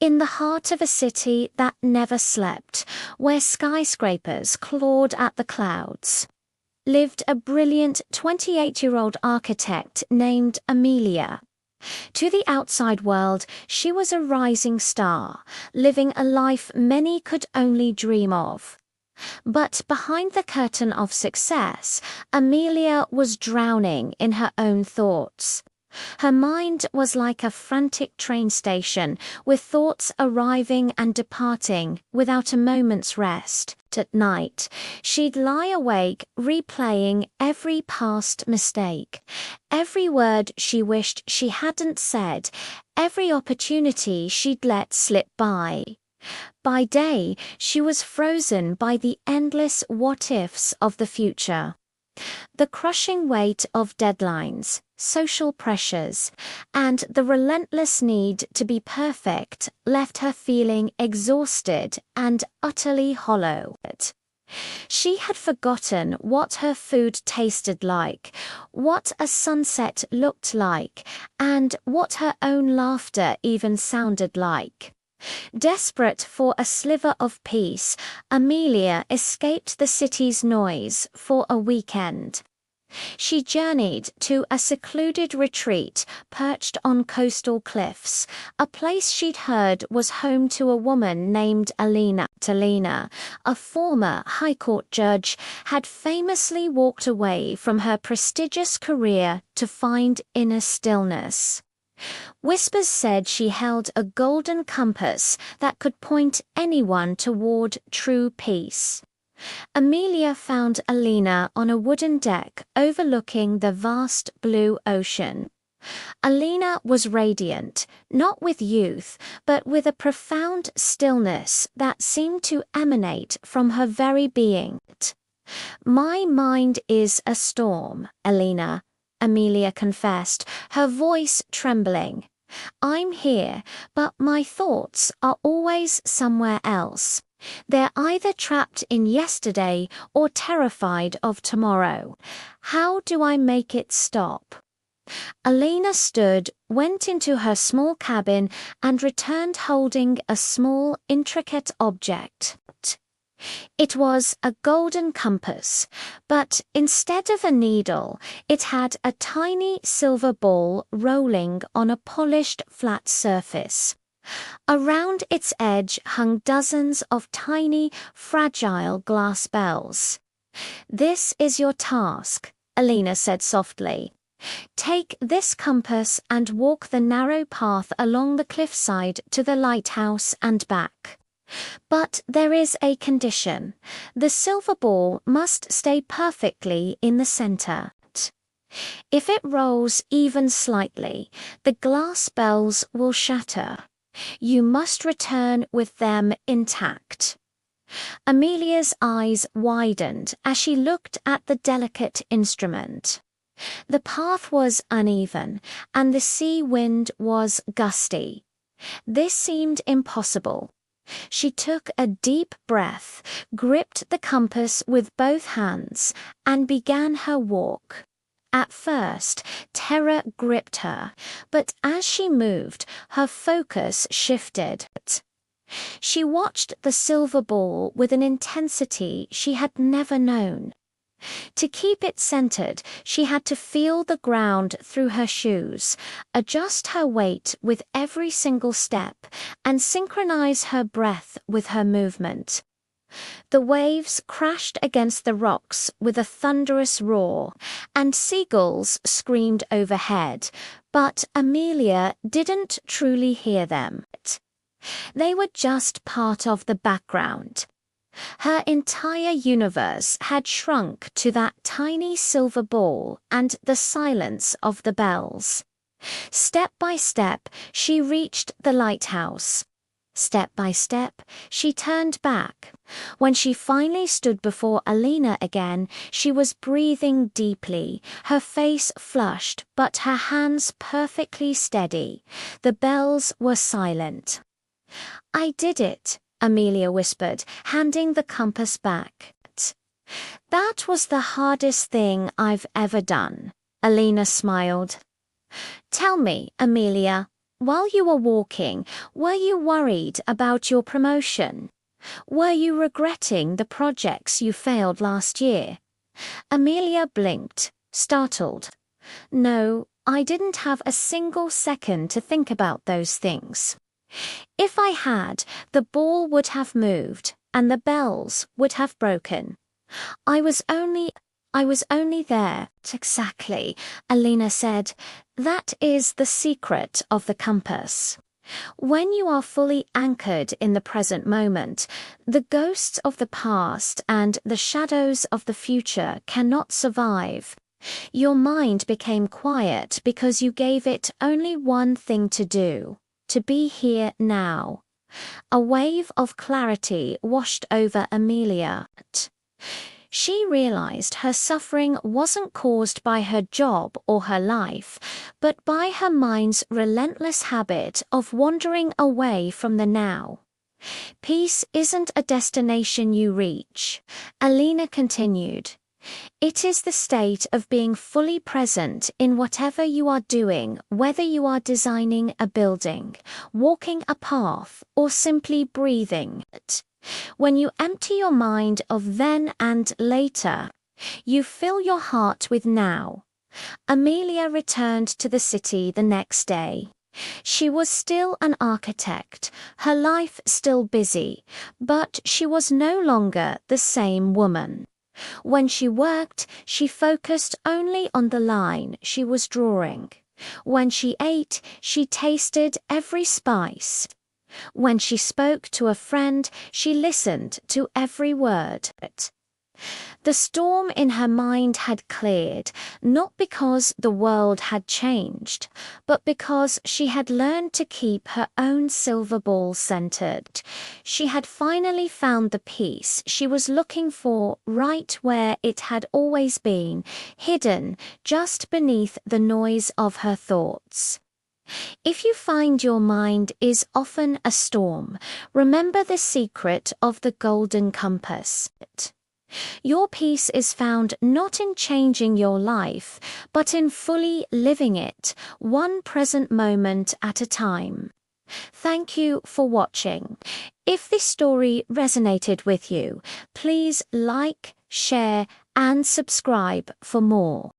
In the heart of a city that never slept, where skyscrapers clawed at the clouds, lived a brilliant 28-year-old architect named Amelia. To the outside world, she was a rising star, living a life many could only dream of. But behind the curtain of success, Amelia was drowning in her own thoughts. Her mind was like a frantic train station, with thoughts arriving and departing without a moment's rest. At night, she'd lie awake replaying every past mistake, every word she wished she hadn't said, every opportunity she'd let slip by. By day, she was frozen by the endless what-ifs of the future. The crushing weight of deadlines, social pressures, and the relentless need to be perfect left her feeling exhausted and utterly hollow. She had forgotten what her food tasted like, what a sunset looked like, and what her own laughter even sounded like. Desperate for a sliver of peace, Amelia escaped the city's noise for a weekend. She journeyed to a secluded retreat perched on coastal cliffs, a place she'd heard was home to a woman named Alina. Alina, a former High Court judge, had famously walked away from her prestigious career to find inner stillness. Whispers said she held a golden compass that could point anyone toward true peace. Amelia found Alina on a wooden deck overlooking the vast blue ocean. Alina was radiant, not with youth, but with a profound stillness that seemed to emanate from her very being. "My mind is a storm, Alina," Amelia confessed, her voice trembling. "I'm here, but my thoughts are always somewhere else. They're either trapped in yesterday or terrified of tomorrow. How do I make it stop?" Alina stood, went into her small cabin, and returned holding a small, intricate object. It was a golden compass, but instead of a needle, it had a tiny silver ball rolling on a polished flat surface. Around its edge hung dozens of tiny, fragile glass bells. "This is your task," Alina said softly. "Take this compass and walk the narrow path along the cliffside to the lighthouse and back. But there is a condition. The silver ball must stay perfectly in the center. If it rolls even slightly, the glass bells will shatter. You must return with them intact." Amelia's eyes widened as she looked at the delicate instrument. The path was uneven, and the sea wind was gusty. This seemed impossible. She took a deep breath, gripped the compass with both hands, and began her walk. At first, terror gripped her, but as she moved, her focus shifted. She watched the silver ball with an intensity she had never known. To keep it centered, she had to feel the ground through her shoes, adjust her weight with every single step, and synchronize her breath with her movement. The waves crashed against the rocks with a thunderous roar, and seagulls screamed overhead, but Amelia didn't truly hear them. They were just part of the background. Her entire universe had shrunk to that tiny silver ball and the silence of the bells. Step by step, she reached the lighthouse. Step by step, she turned back. When she finally stood before Alina again, she was breathing deeply, her face flushed, but her hands perfectly steady. The bells were silent. "I did it," Amelia whispered, handing the compass back. "That was the hardest thing I've ever done," Alina smiled. "Tell me, Amelia, While you were walking, were you worried about your promotion? Were you regretting the projects you failed last year? Amelia blinked, startled. No, I didn't have a single second to think about those things. If I had, the ball would have moved, and the bells would have broken. I was only there. Exactly, Alina said. That is the secret of the compass. When you are fully anchored in the present moment, the ghosts of the past and the shadows of the future cannot survive. Your mind became quiet because you gave it only one thing to do, to be here now. A wave of clarity washed over Amelia. She realized her suffering wasn't caused by her job or her life, but by her mind's relentless habit of wandering away from the now. Peace isn't a destination you reach, Alina continued. It is the state of being fully present in whatever you are doing, whether you are designing a building, walking a path, or simply breathing. When you empty your mind of then and later, you fill your heart with now. Amelia returned to the city the next day. She was still an architect, her life still busy, but she was no longer the same woman. When she worked, she focused only on the line she was drawing. When she ate, she tasted every spice. When she spoke to a friend, she listened to every word. The storm in her mind had cleared, not because the world had changed, but because she had learned to keep her own silver ball centered. She had finally found the peace she was looking for right where it had always been, hidden just beneath the noise of her thoughts. If you find your mind is often a storm, remember the secret of the golden compass. Your peace is found not in changing your life, but in fully living it, one present moment at a time. Thank you for watching. If this story resonated with you, please like, share, and subscribe for more.